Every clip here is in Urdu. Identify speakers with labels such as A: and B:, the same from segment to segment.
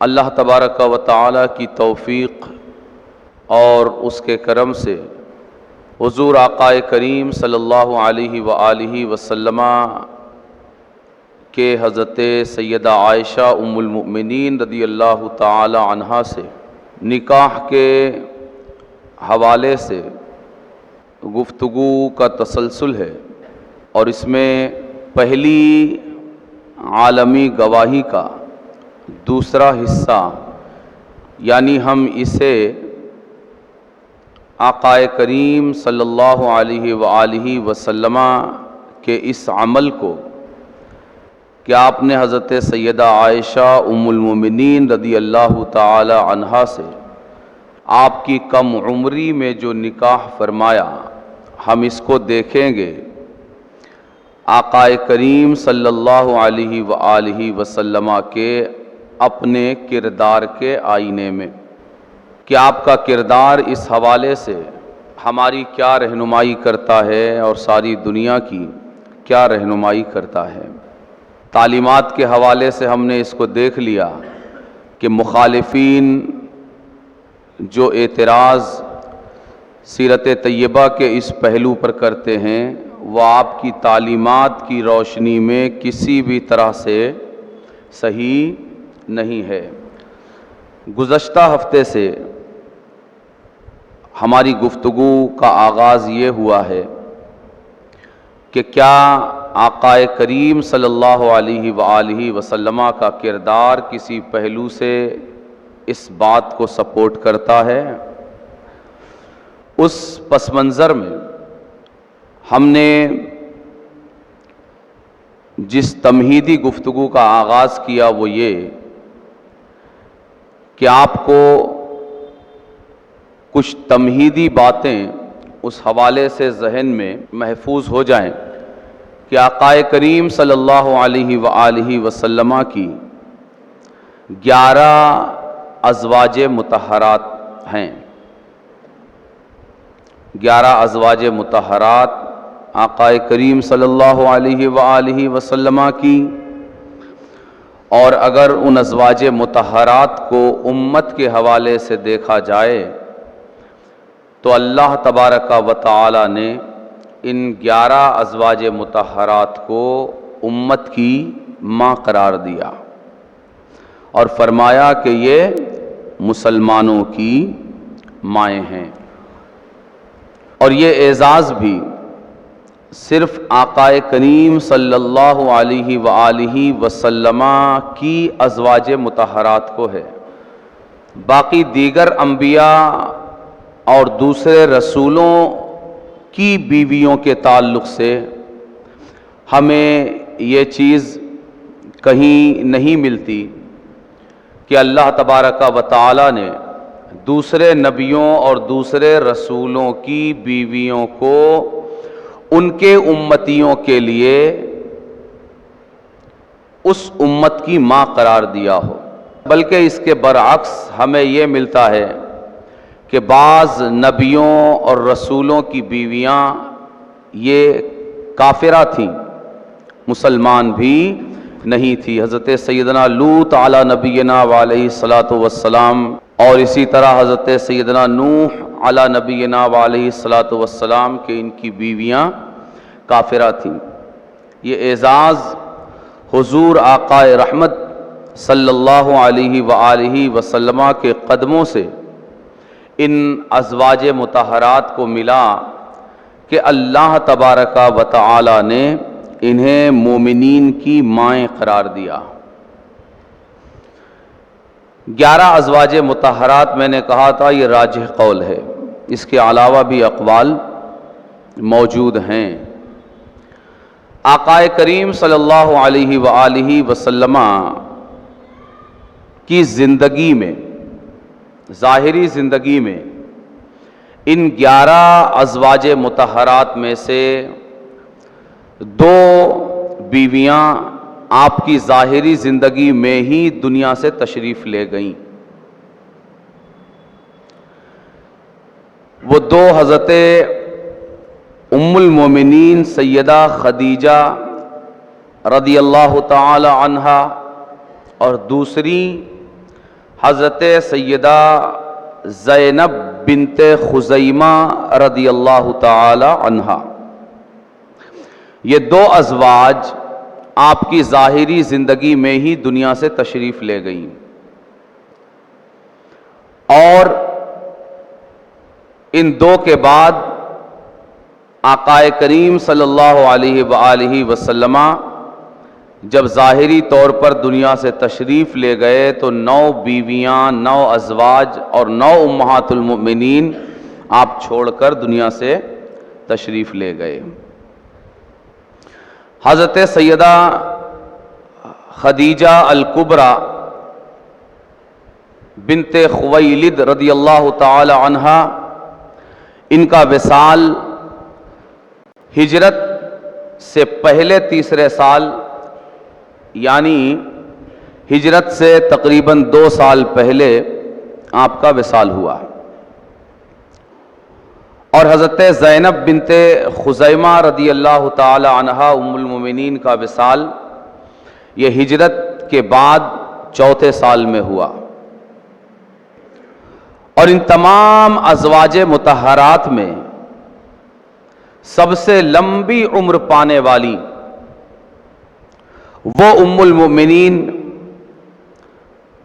A: اللہ تبارک و تعالی کی توفیق اور اس کے کرم سے حضور آقا کریم صلی اللہ علیہ وآلہ وسلم کے حضرت سیدہ عائشہ ام المؤمنین رضی اللہ تعالی عنہا سے نکاح کے حوالے سے گفتگو کا تسلسل ہے، اور اس میں پہلی عالمی گواہی کا دوسرا حصہ، یعنی ہم اسے آقا کریم صلی اللہ علیہ وآلہ وسلم کے اس عمل کو کہ آپ نے حضرت سیدہ عائشہ ام المؤمنین رضی اللہ تعالی عنہا سے آپ کی کم عمری میں جو نکاح فرمایا، ہم اس کو دیکھیں گے آقا کریم صلی اللہ علیہ وآلہ وسلم کے اپنے کردار کے آئینے میں، کہ آپ کا کردار اس حوالے سے ہماری کیا رہنمائی کرتا ہے اور ساری دنیا کی کیا رہنمائی کرتا ہے۔ تعلیمات کے حوالے سے ہم نے اس کو دیکھ لیا کہ مخالفین جو اعتراض سیرت طیبہ کے اس پہلو پر کرتے ہیں، وہ آپ کی تعلیمات کی روشنی میں کسی بھی طرح سے صحیح نہیں ہے۔ گزشتہ ہفتے سے ہماری گفتگو کا آغاز یہ ہوا ہے کہ کیا آقا کریم صلی اللہ علیہ وآلہ وسلم کا کردار کسی پہلو سے اس بات کو سپورٹ کرتا ہے۔ اس پس منظر میں ہم نے جس تمہیدی گفتگو کا آغاز کیا وہ یہ کہ آپ کو کچھ تمہیدی باتیں اس حوالے سے ذہن میں محفوظ ہو جائیں کہ آقا کریم صلی اللہ علیہ وآلہ وسلم کی 11 ازواج مطہرات ہیں۔ 11 ازواج مطہرات آقا کریم صلی اللہ علیہ وآلہ وسلم کی، اور اگر ان ازواج مطہرات کو امت کے حوالے سے دیکھا جائے تو اللہ تبارک و تعالی نے ان 11 ازواج مطہرات کو امت کی ماں قرار دیا اور فرمایا کہ یہ مسلمانوں کی مائیں ہیں۔ اور یہ اعزاز بھی صرف آقا کریم صلی اللہ علیہ وآلہ وسلم کی ازواج مطہرات کو ہے، باقی دیگر انبیاء اور دوسرے رسولوں کی بیویوں کے تعلق سے ہمیں یہ چیز کہیں نہیں ملتی کہ اللہ تبارک و تعالی نے دوسرے نبیوں اور دوسرے رسولوں کی بیویوں کو ان کے امتیوں کے لیے اس امت کی ماں قرار دیا ہو، بلکہ اس کے برعکس ہمیں یہ ملتا ہے کہ بعض نبیوں اور رسولوں کی بیویاں یہ کافرہ تھیں، مسلمان بھی نہیں تھی۔ حضرت سیدنا لوط علی نبینا وعلیہ الصلاۃ والسلام، اور اسی طرح حضرت سیدنا نوح علی نبینا وعلیہ الصلاۃ والسلام کہ ان کی بیویاں کافرہ تھیں۔ یہ اعزاز حضور آقا رحمت صلی اللہ علیہ وآلہ وسلم کے قدموں سے ان ازواج مطہرات کو ملا کہ اللہ تبارک و تعالی نے انہیں مومنین کی مائیں قرار دیا۔ 11 ازواج مطہرات میں نے کہا تھا یہ راجح قول ہے، اس کے علاوہ بھی اقوال موجود ہیں۔ آقا کریم صلی اللہ علیہ وآلہ وسلم کی زندگی میں، ظاہری زندگی میں، ان 11 ازواج مطہرات میں سے 2 بیویاں آپ کی ظاہری زندگی میں ہی دنیا سے تشریف لے گئیں۔ وہ 2 حضرت ام المومنین سیدہ خدیجہ رضی اللہ تعالی عنہا اور دوسری حضرت سیدہ زینب بنت خزیمہ رضی اللہ تعالی عنہا، یہ دو ازواج آپ کی ظاہری زندگی میں ہی دنیا سے تشریف لے گئیں، اور ان دو کے بعد آقا کریم صلی اللہ علیہ وآلہ وسلم جب ظاہری طور پر دنیا سے تشریف لے گئے تو 9 بیویاں، 9 ازواج اور 9 امہات المؤمنین آپ چھوڑ کر دنیا سے تشریف لے گئے۔ حضرت سیدہ خدیجہ الکبریٰ بنت خویلد رضی اللہ تعالی عنہا، ان کا وصال ہجرت سے پہلے تیسرے سال، یعنی ہجرت سے تقریباً 2 سال پہلے آپ کا وصال ہوا، اور حضرت زینب بنت خزیمہ رضی اللہ تعالی عنہا ام المومنین کا وصال یہ ہجرت کے بعد 4 سال میں ہوا، اور ان تمام ازواج مطہرات میں سب سے لمبی عمر پانے والی وہ ام المؤمنین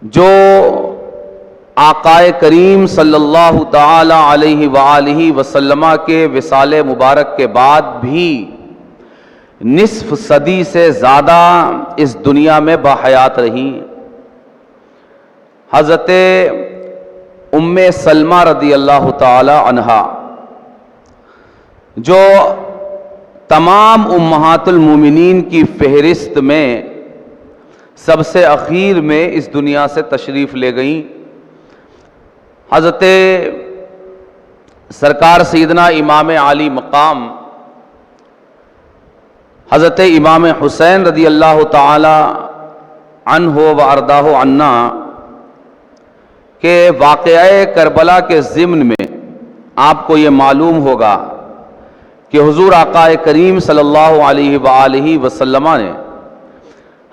A: جو آقا کریم صلی اللہ تعالی علیہ وآلہ وسلم کے وصال مبارک کے بعد بھی نصف صدی سے زیادہ اس دنیا میں باحیات رہیں، حضرت ام سلمہ رضی اللہ تعالی عنہا، جو تمام امہات المومنین کی فہرست میں سب سے اخیر میں اس دنیا سے تشریف لے گئیں۔ حضرت سرکار سیدنا امام عالی مقام حضرت امام حسین رضی اللہ تعالی عنہ و ارضاہ عنا کہ واقعہ کربلا کے ضمن میں آپ کو یہ معلوم ہوگا کہ حضور آقا کریم صلی اللہ علیہ وآلہ وسلم نے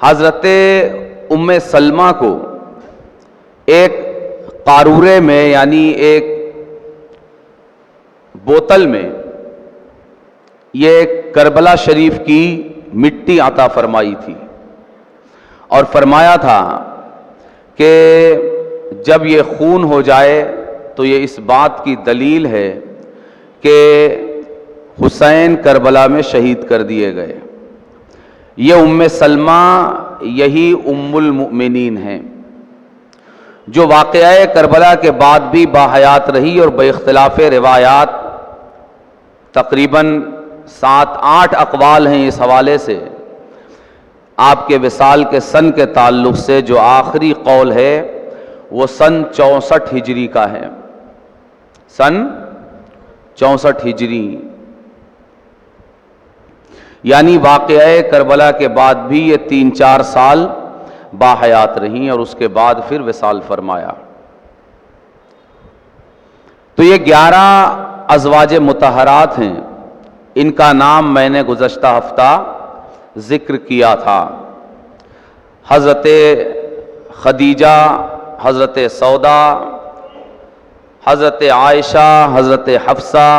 A: حضرت ام سلمہ کو ایک قارورے میں، یعنی ایک بوتل میں، یہ کربلا شریف کی مٹی عطا فرمائی تھی، اور فرمایا تھا کہ جب یہ خون ہو جائے تو یہ اس بات کی دلیل ہے کہ حسین کربلا میں شہید کر دیے گئے۔ یہ ام سلمہ یہی ام المؤمنین ہیں جو واقعہ کربلا کے بعد بھی باحیات رہی، اور بے اختلاف روایات تقریباً 7-8 اقوال ہیں اس حوالے سے آپ کے وصال کے سن کے تعلق سے۔ جو آخری قول ہے وہ سن 64 ہجری کا ہے، سن 64 ہجری، یعنی واقعہ کربلا کے بعد بھی یہ 3-4 سال باحیات رہیں، اور اس کے بعد پھر وصال فرمایا۔ تو یہ 11 ازواج مطہرات ہیں، ان کا نام میں نے گزشتہ ہفتہ ذکر کیا تھا۔ حضرت خدیجہ، حضرت سودا، حضرت عائشہ، حضرت حفصہ،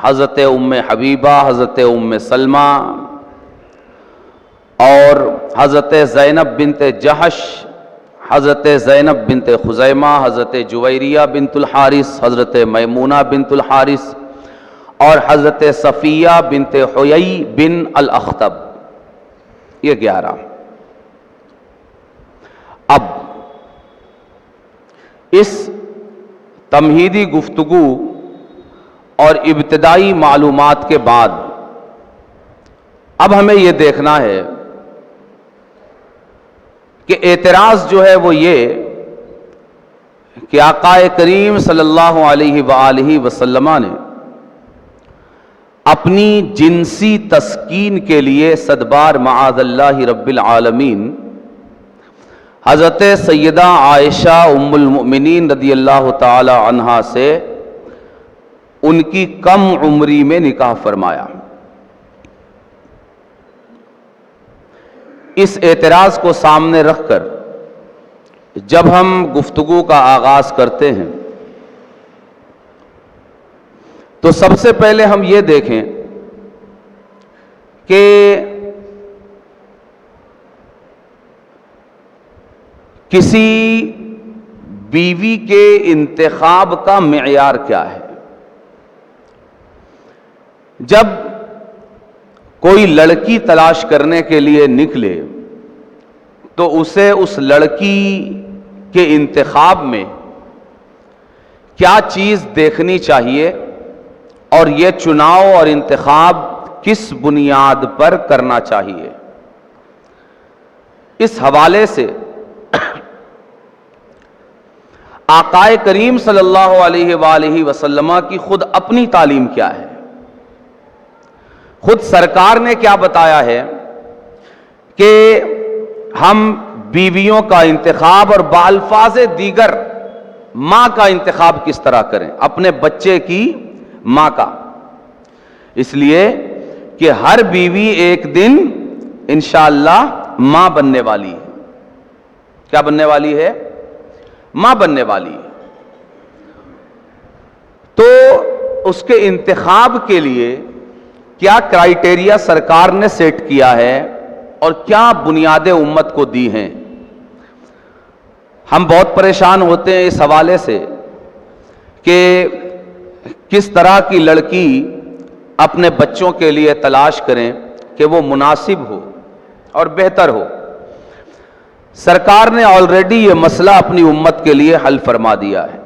A: حضرت ام حبیبہ، حضرت ام سلمہ، اور حضرت زینب بنت جحش، حضرت زینب بنت خزیمہ، حضرت جویریہ بنت الحارث، حضرت میمونہ بنت الحارث، اور حضرت صفیہ بنت حیی بن الاخطب، یہ 11۔ اب اس تمہیدی گفتگو اور ابتدائی معلومات کے بعد اب ہمیں یہ دیکھنا ہے کہ اعتراض جو ہے وہ یہ کہ آقا کریم صلی اللہ علیہ وآلہ وسلم نے اپنی جنسی تسکین کے لیے صدبار معاذ اللہ رب العالمین حضرت سیدہ عائشہ ام المؤمنین رضی اللہ تعالی عنہا سے ان کی کم عمری میں نکاح فرمایا۔ اس اعتراض کو سامنے رکھ کر جب ہم گفتگو کا آغاز کرتے ہیں تو سب سے پہلے ہم یہ دیکھیں کہ کسی بیوی کے انتخاب کا معیار کیا ہے۔ جب کوئی لڑکی تلاش کرنے کے لیے نکلے تو اسے اس لڑکی کے انتخاب میں کیا چیز دیکھنی چاہیے اور یہ چناؤ اور انتخاب کس بنیاد پر کرنا چاہیے، اس حوالے سے آقائے کریم صلی اللہ علیہ وآلہ وسلم کی خود اپنی تعلیم کیا ہے، خود سرکار نے کیا بتایا ہے کہ ہم بیویوں کا انتخاب اور بالفاظ دیگر ماں کا انتخاب کس طرح کریں، اپنے بچے کی ماں کا، اس لیے کہ ہر بیوی ایک دن انشاءاللہ ماں بننے والی ہے۔ کیا بننے والی ہے؟ ماں بننے والی ہے۔ تو اس کے انتخاب کے لیے کیا کرائیٹیریا سرکار نے سیٹ کیا ہے اور کیا بنیادیں امت کو دی ہیں۔ ہم بہت پریشان ہوتے ہیں اس حوالے سے کہ کس طرح کی لڑکی اپنے بچوں کے لیے تلاش کریں کہ وہ مناسب ہو اور بہتر ہو۔ سرکار نے آلریڈی یہ مسئلہ اپنی امت کے لیے حل فرما دیا ہے۔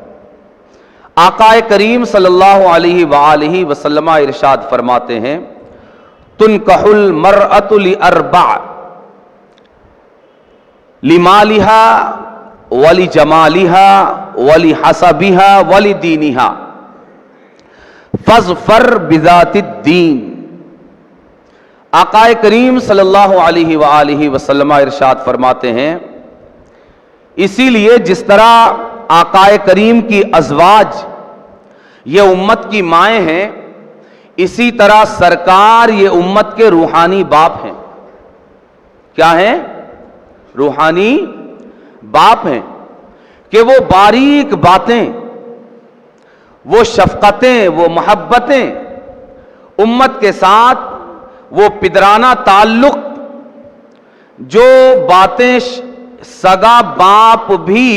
A: آقائے کریم صلی اللہ علیہ وآلہ وسلم ارشاد فرماتے ہیں، تنکح المرأة لأربع، لمالها ولجمالها ولحسبها ولدینها فاظفر بذات الدین۔ آقائے کریم صلی اللہ علیہ وآلہ وسلم ارشاد فرماتے ہیں، اسی لیے جس طرح آقائے کریم کی ازواج یہ امت کی مائیں ہیں، اسی طرح سرکار یہ امت کے روحانی باپ ہیں۔ کیا ہیں؟ روحانی باپ ہیں کہ وہ باریک باتیں، وہ شفقتیں، وہ محبتیں امت کے ساتھ، وہ پدرانہ تعلق، جو باتیں سگا باپ بھی،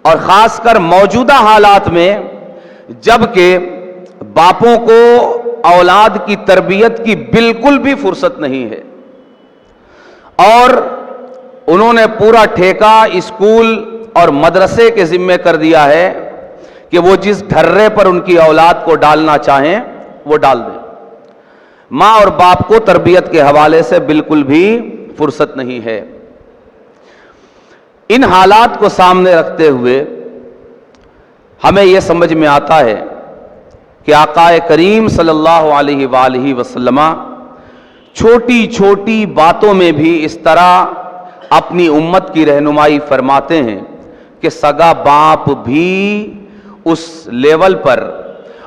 A: اور خاص کر موجودہ حالات میں جبکہ باپوں کو اولاد کی تربیت کی بالکل بھی فرصت نہیں ہے، اور انہوں نے پورا ٹھیکہ اسکول اور مدرسے کے ذمے کر دیا ہے کہ وہ جس ڈھرے پر ان کی اولاد کو ڈالنا چاہیں وہ ڈال دیں۔ ماں اور باپ کو تربیت کے حوالے سے بالکل بھی فرصت نہیں ہے۔ ان حالات کو سامنے رکھتے ہوئے ہمیں یہ سمجھ میں آتا ہے کہ آقائے کریم صلی اللہ علیہ وآلہ وسلم چھوٹی چھوٹی باتوں میں بھی اس طرح اپنی امت کی رہنمائی فرماتے ہیں کہ سگا باپ بھی اس لیول پر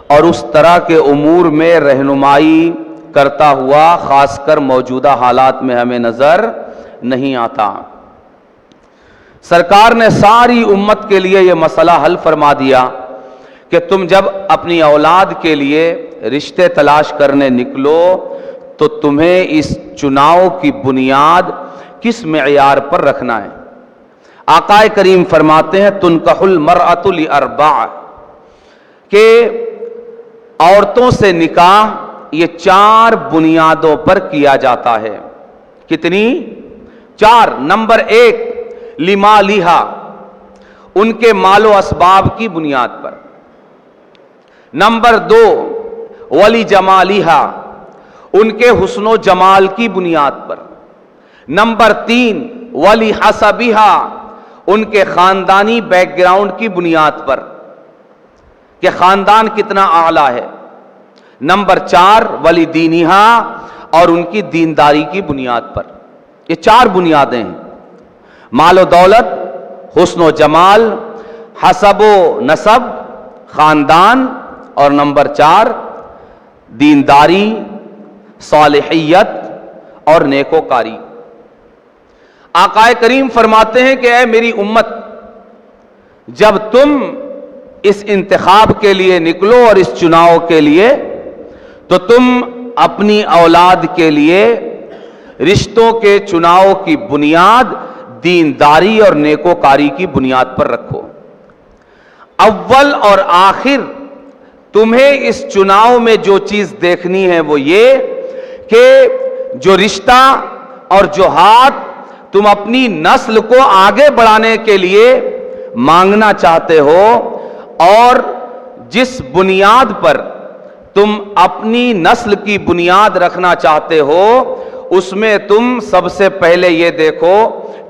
A: اور اس طرح کے امور میں رہنمائی کرتا ہوا خاص کر موجودہ حالات میں ہمیں نظر نہیں آتا۔ سرکار نے ساری امت کے لیے یہ مسئلہ حل فرما دیا کہ تم جب اپنی اولاد کے لیے رشتے تلاش کرنے نکلو تو تمہیں اس چناؤ کی بنیاد کس معیار پر رکھنا ہے۔ آقائے کریم فرماتے ہیں، تنکح المرأة لأربع، کہ عورتوں سے نکاح یہ 4 بنیادوں پر کیا جاتا ہے۔ کتنی؟ 4۔ نمبر 1 لمالہا، ان کے مال و اسباب کی بنیاد پر۔ نمبر 2 ولجمالہا، ان کے حسن و جمال کی بنیاد پر۔ نمبر 3 ولحسبہا، ان کے خاندانی بیک گراؤنڈ کی بنیاد پر کہ خاندان کتنا اعلیٰ ہے۔ نمبر 4 ولدینہا، اور ان کی دینداری کی بنیاد پر۔ یہ 4 بنیادیں ہیں، مال و دولت، حسن و جمال، حسب و نسب، خاندان، اور نمبر 4 دینداری، صالحیت اور نیکوکاری۔ آقائے کریم فرماتے ہیں کہ اے میری امت، جب تم اس انتخاب کے لیے نکلو اور اس چناؤ کے لیے، تو تم اپنی اولاد کے لیے رشتوں کے چناؤ کی بنیاد دینداری اور نیکوکاری کی بنیاد پر رکھو۔ اول اور آخر تمہیں اس چناؤ میں جو چیز دیکھنی ہے وہ یہ کہ جو رشتہ اور جو ہاتھ تم اپنی نسل کو آگے بڑھانے کے لیے مانگنا چاہتے ہو، اور جس بنیاد پر تم اپنی نسل کی بنیاد رکھنا چاہتے ہو، اس میں تم سب سے پہلے یہ دیکھو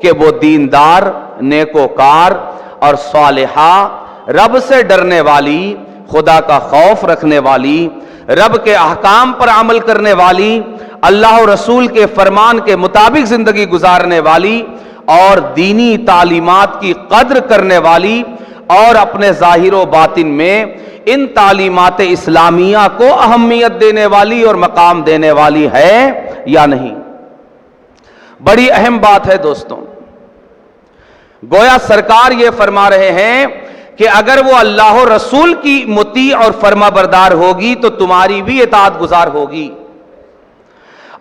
A: کہ وہ دیندار، نیکوکار اور صالحہ، رب سے ڈرنے والی، خدا کا خوف رکھنے والی، رب کے احکام پر عمل کرنے والی، اللہ و رسول کے فرمان کے مطابق زندگی گزارنے والی اور دینی تعلیمات کی قدر کرنے والی اور اپنے ظاہر و باطن میں ان تعلیمات اسلامیہ کو اہمیت دینے والی اور مقام دینے والی ہے یا نہیں۔ بڑی اہم بات ہے دوستوں، گویا سرکار یہ فرما رہے ہیں کہ اگر وہ اللہ و رسول کی مطیع اور فرما بردار ہوگی تو تمہاری بھی اطاعت گزار ہوگی،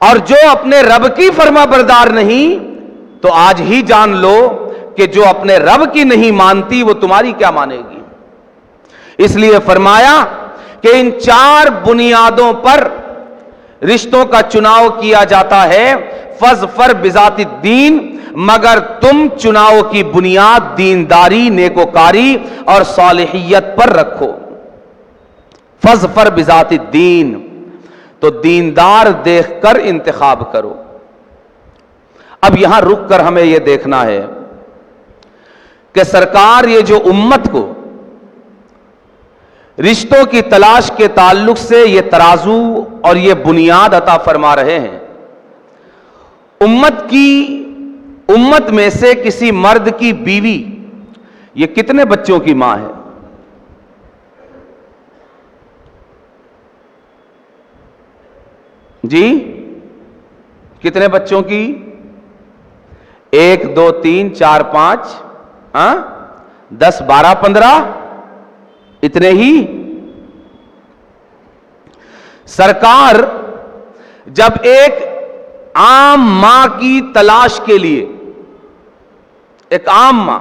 A: اور جو اپنے رب کی فرما بردار نہیں تو آج ہی جان لو کہ جو اپنے رب کی نہیں مانتی وہ تمہاری کیا مانے گی۔ اس لیے فرمایا کہ ان 4 بنیادوں پر رشتوں کا چناؤ کیا جاتا ہے، فَاظْفَرْ بِذَاتِ الدِّین، مگر تم چناؤ کی بنیاد دینداری، نیکوکاری اور صالحیت پر رکھو۔ فَاظْفَرْ بِذَاتِ الدِّین، تو دیندار دیکھ کر انتخاب کرو۔ اب یہاں رک کر ہمیں یہ دیکھنا ہے کہ سرکار یہ جو امت کو رشتوں کی تلاش کے تعلق سے یہ ترازو اور یہ بنیاد عطا فرما رہے ہیں، امت میں سے کسی مرد کی بیوی یہ کتنے بچوں کی ماں ہے؟ جی کتنے بچوں کی؟ 1 2 3 4 5 10 12 15 اتنے ہی؟ سرکار جب ایک عام ماں کی تلاش کے لیے، ایک عام ماں،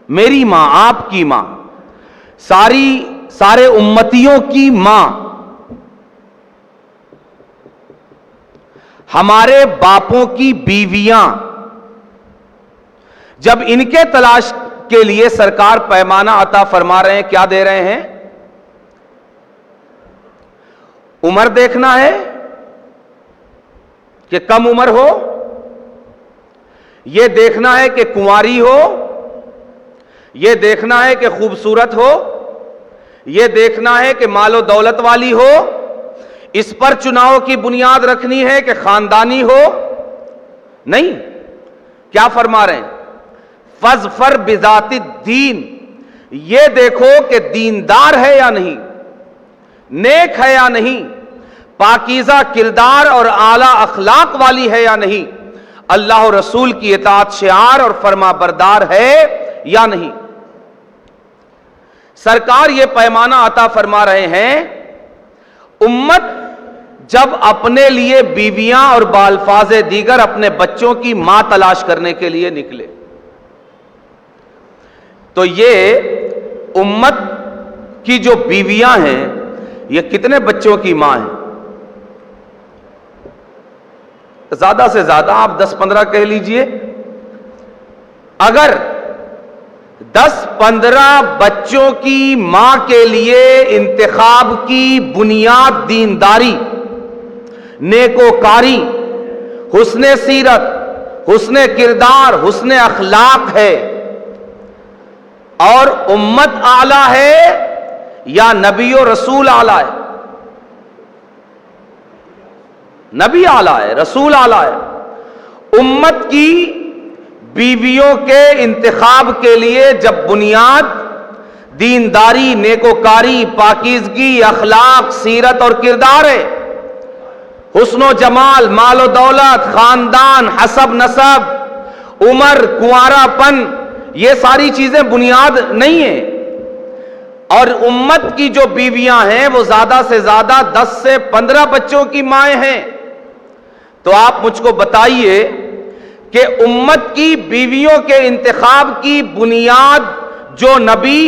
A: میری ماں، آپ کی ماں، سارے امتیوں کی ماں، ہمارے باپوں کی بیویاں، جب ان کے تلاش کے لیے سرکار پیمانہ عطا فرما رہے ہیں، کیا دے رہے ہیں؟ عمر دیکھنا ہے کہ کم عمر ہو، یہ دیکھنا ہے کہ کنواری ہو، یہ دیکھنا ہے کہ خوبصورت ہو، یہ دیکھنا ہے کہ مال و دولت والی ہو، اس پر چناؤ کی بنیاد رکھنی ہے کہ خاندانی ہو؟ نہیں، کیا فرما رہے ہیں؟ فَاظْفَرْ بِذَاتِ الدِّین، یہ دیکھو کہ دیندار ہے یا نہیں، نیک ہے یا نہیں، پاکیزہ کردار اور اعلی اخلاق والی ہے یا نہیں، اللہ و رسول کی اطاعت شعار اور فرما بردار ہے یا نہیں۔ سرکار یہ پیمانہ عطا فرما رہے ہیں، امت جب اپنے لیے بیویاں اور بالفاظ دیگر اپنے بچوں کی ماں تلاش کرنے کے لیے نکلے تو یہ امت کی جو بیویاں ہیں یہ کتنے بچوں کی ماں ہیں؟ زیادہ سے زیادہ آپ 10-15 کہہ لیجئے۔ اگر 10-15 بچوں کی ماں کے لیے انتخاب کی بنیاد دینداری، نیکوکاری، حسن سیرت، حسن کردار، حسن اخلاق ہے، اور امت اعلی ہے یا نبی و رسول اعلی ہے؟ نبی اعلی ہے، رسول اعلی ہے۔ امت کی بیویوں کے انتخاب کے لیے جب بنیاد دینداری، نیکوکاری، پاکیزگی، اخلاق، سیرت اور کردار ہے، حسن و جمال، مال و دولت، خاندان، حسب نسب، عمر، کنوارا پن، یہ ساری چیزیں بنیاد نہیں ہیں. اور امت کی جو بیویاں ہیں وہ زیادہ سے زیادہ 10 سے 15 بچوں کی مائیں ہیں. تو آپ مجھ کو بتائیے کہ امت کی بیویوں کے انتخاب کی بنیاد جو نبی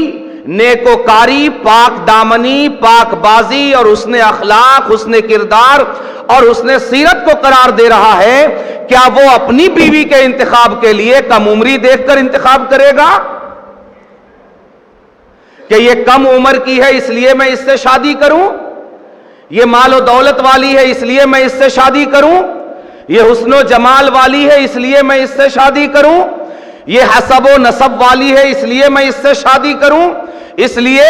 A: نیکوکاری، پاک دامنی، پاک بازی اور حسن اخلاق، حسن کردار اور حسن سیرت کو قرار دے رہا ہے، کیا وہ اپنی بیوی کے انتخاب کے لیے کم عمری دیکھ کر انتخاب کرے گا کہ یہ کم عمر کی ہے اس لیے میں اس سے شادی کروں، یہ مال و دولت والی ہے اس لیے میں اس سے شادی کروں، یہ حسن و جمال والی ہے اس لیے میں اس سے شادی کروں، یہ حسب و نسب والی ہے اس لیے میں اس سے شادی کروں؟ اس لیے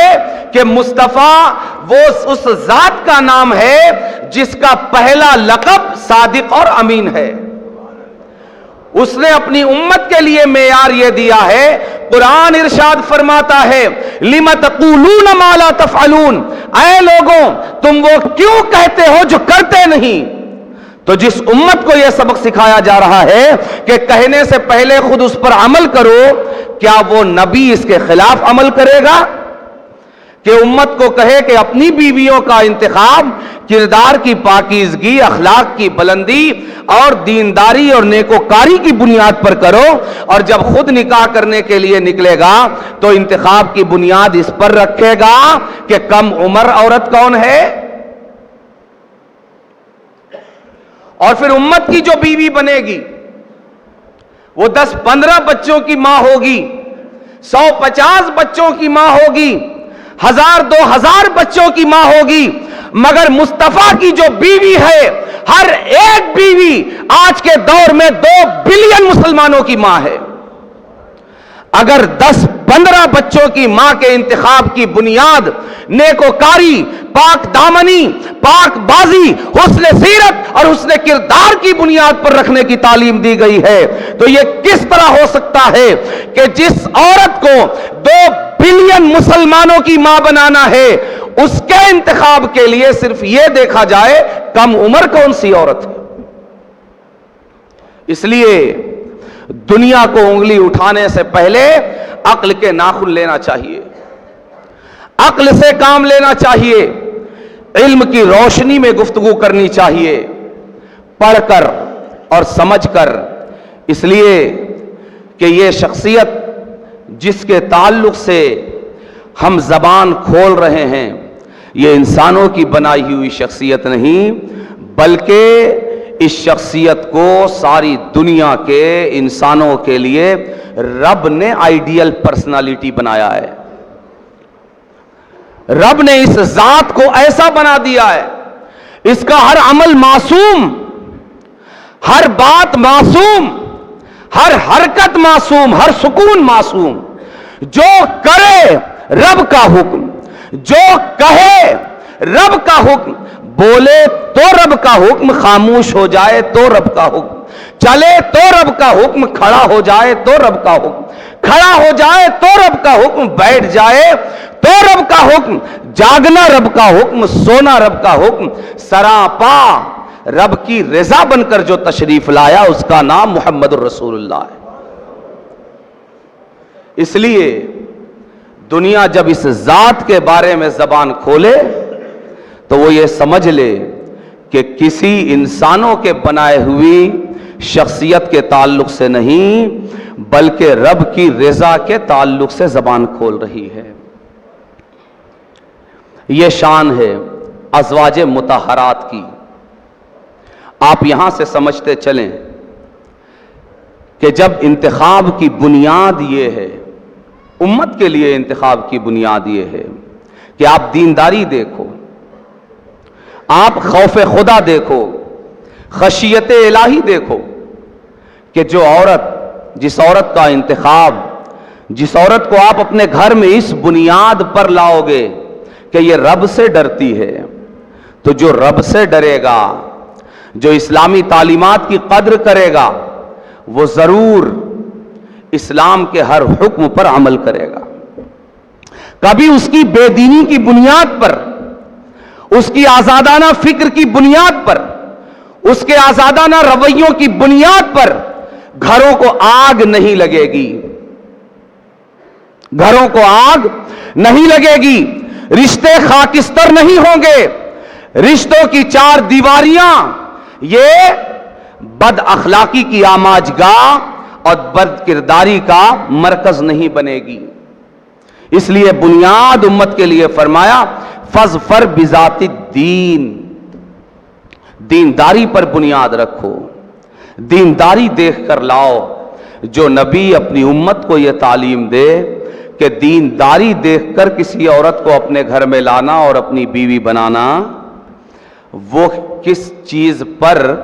A: کہ مصطفیٰ وہ اس ذات کا نام ہے جس کا پہلا لقب صادق اور امین ہے. اس نے اپنی امت کے لیے معیار یہ دیا ہے. قرآن ارشاد فرماتا ہے لِمَ تَقُولُونَ مَا لَا تَفْعَلُونَ، اے لوگوں تم وہ کیوں کہتے ہو جو کرتے نہیں. تو جس امت کو یہ سبق سکھایا جا رہا ہے کہ کہنے سے پہلے خود اس پر عمل کرو، کیا وہ نبی اس کے خلاف عمل کرے گا کہ امت کو کہے کہ اپنی بیویوں کا انتخاب کردار کی پاکیزگی، اخلاق کی بلندی اور دینداری اور نیکوکاری کی بنیاد پر کرو، اور جب خود نکاح کرنے کے لیے نکلے گا تو انتخاب کی بنیاد اس پر رکھے گا کہ کم عمر عورت کون ہے؟ اور پھر امت کی جو بیوی بنے گی وہ 10-15 بچوں کی ماں ہوگی، 150 بچوں کی ماں ہوگی، 1000-2000 بچوں کی ماں ہوگی. مگر مصطفیٰ کی جو بیوی ہے، ہر ایک بیوی آج کے دور میں 2 بلین مسلمانوں کی ماں ہے. اگر 10-15 بچوں کی ماں کے انتخاب کی بنیاد نیکوکاری، پاک دامنی، پاک بازی، حسن سیرت اور حسن کردار کی بنیاد پر رکھنے کی تعلیم دی گئی ہے، تو یہ کس طرح ہو سکتا ہے کہ جس عورت کو 2 بلین مسلمانوں کی ماں بنانا ہے، اس کے انتخاب کے لیے صرف یہ دیکھا جائے کم عمر کون سی عورت ہے. اس لیے دنیا کو انگلی اٹھانے سے پہلے عقل کے ناخن لینا چاہیے، عقل سے کام لینا چاہیے، علم کی روشنی میں گفتگو کرنی چاہیے، پڑھ کر اور سمجھ کر. اس لیے کہ یہ شخصیت جس کے تعلق سے ہم زبان کھول رہے ہیں، یہ انسانوں کی بنائی ہوئی شخصیت نہیں، بلکہ اس شخصیت کو ساری دنیا کے انسانوں کے لیے رب نے آئیڈیل پرسنالٹی بنایا ہے. رب نے اس ذات کو ایسا بنا دیا ہے، اس کا ہر عمل معصوم، ہر بات معصوم، ہر حرکت معصوم، ہر سکون معصوم. جو کرے رب کا حکم، جو کہے رب کا حکم، بولے تو رب کا حکم، خاموش ہو جائے تو رب کا حکم، چلے تو رب کا حکم، کھڑا ہو جائے تو رب کا حکم، کھڑا ہو جائے تو رب کا حکم، بیٹھ جائے تو رب کا حکم، جاگنا رب کا حکم، سونا رب کا حکم. سراپا رب کی رضا بن کر جو تشریف لایا اس کا نام محمد الرسول اللہ ہے. اس لیے دنیا جب اس ذات کے بارے میں زبان کھولے تو وہ یہ سمجھ لے کہ کسی انسانوں کے بنائے ہوئی شخصیت کے تعلق سے نہیں، بلکہ رب کی رضا کے تعلق سے زبان کھول رہی ہے. یہ شان ہے ازواج مطہرات کی. آپ یہاں سے سمجھتے چلیں کہ جب انتخاب کی بنیاد یہ ہے، امت کے لیے انتخاب کی بنیاد یہ ہے کہ آپ دینداری دیکھو، آپ خوف خدا دیکھو، خشیت الہی دیکھو، کہ جو عورت، جس عورت کا انتخاب، جس عورت کو آپ اپنے گھر میں اس بنیاد پر لاؤ گے کہ یہ رب سے ڈرتی ہے، تو جو رب سے ڈرے گا، جو اسلامی تعلیمات کی قدر کرے گا، وہ ضرور اسلام کے ہر حکم پر عمل کرے گا. کبھی اس کی بے دینی کی بنیاد پر، اس کی آزادانہ فکر کی بنیاد پر، اس کے آزادانہ رویوں کی بنیاد پر گھروں کو آگ نہیں لگے گی، گھروں کو آگ نہیں لگے گی، رشتے خاکستر نہیں ہوں گے، رشتوں کی چار دیواریاں یہ بد اخلاقی کی آماجگاہ اور بد کرداری کا مرکز نہیں بنے گی۔ اس لیے بنیاد امت کے لیے فرمایا فَاظْفَرْ بِذَاتِ الدین، دینداری پر بنیاد رکھو، دینداری دیکھ کر لاؤ۔ جو نبی اپنی امت کو یہ تعلیم دے کہ دینداری دیکھ کر کسی عورت کو اپنے گھر میں لانا اور اپنی بیوی بنانا، وہ کس چیز پر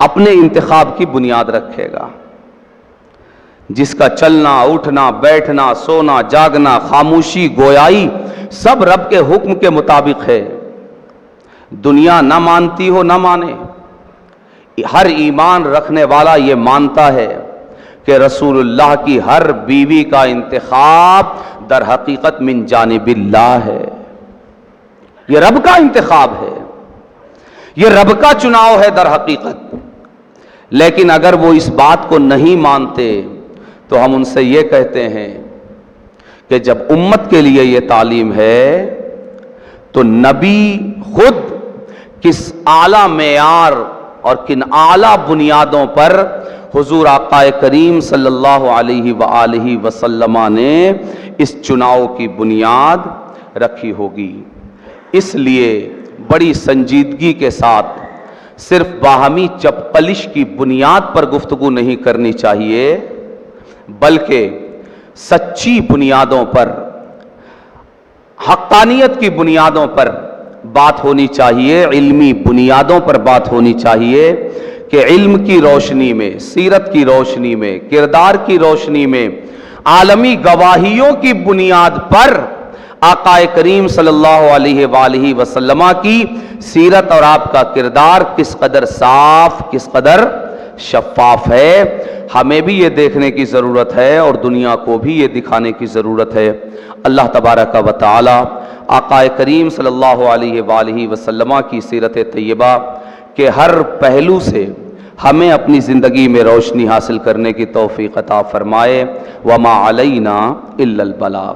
A: اپنے انتخاب کی بنیاد رکھے گا؟ جس کا چلنا اٹھنا بیٹھنا سونا جاگنا خاموشی گویائی سب رب کے حکم کے مطابق ہے، دنیا نہ مانتی ہو نہ مانے، ہر ایمان رکھنے والا یہ مانتا ہے کہ رسول اللہ کی ہر بیوی کا انتخاب در حقیقت من جانب اللہ ہے، یہ رب کا انتخاب ہے، یہ رب کا چناؤ ہے در حقیقت۔ لیکن اگر وہ اس بات کو نہیں مانتے تو ہم ان سے یہ کہتے ہیں کہ جب امت کے لیے یہ تعلیم ہے تو نبی خود کس اعلیٰ معیار اور کن اعلیٰ بنیادوں پر حضور آقا کریم صلی اللہ علیہ وآلہ وسلم نے اس چناؤ کی بنیاد رکھی ہوگی۔ اس لیے بڑی سنجیدگی کے ساتھ صرف باہمی چپقلش کی بنیاد پر گفتگو نہیں کرنی چاہیے، بلکہ سچی بنیادوں پر، حقانیت کی بنیادوں پر بات ہونی چاہیے، علمی بنیادوں پر بات ہونی چاہیے کہ علم کی روشنی میں، سیرت کی روشنی میں، کردار کی روشنی میں، عالمی گواہیوں کی بنیاد پر آقا کریم صلی اللہ علیہ وآلہ وسلم کی سیرت اور آپ کا کردار کس قدر صاف، کس قدر شفاف ہے، ہمیں بھی یہ دیکھنے کی ضرورت ہے اور دنیا کو بھی یہ دکھانے کی ضرورت ہے۔ اللہ تبارک و تعالی آقا کریم صلی اللہ علیہ وآلہ وسلم کی سیرت طیبہ کے ہر پہلو سے ہمیں اپنی زندگی میں روشنی حاصل کرنے کی توفیق عطا فرمائے۔ وما علینا الا البلاغ۔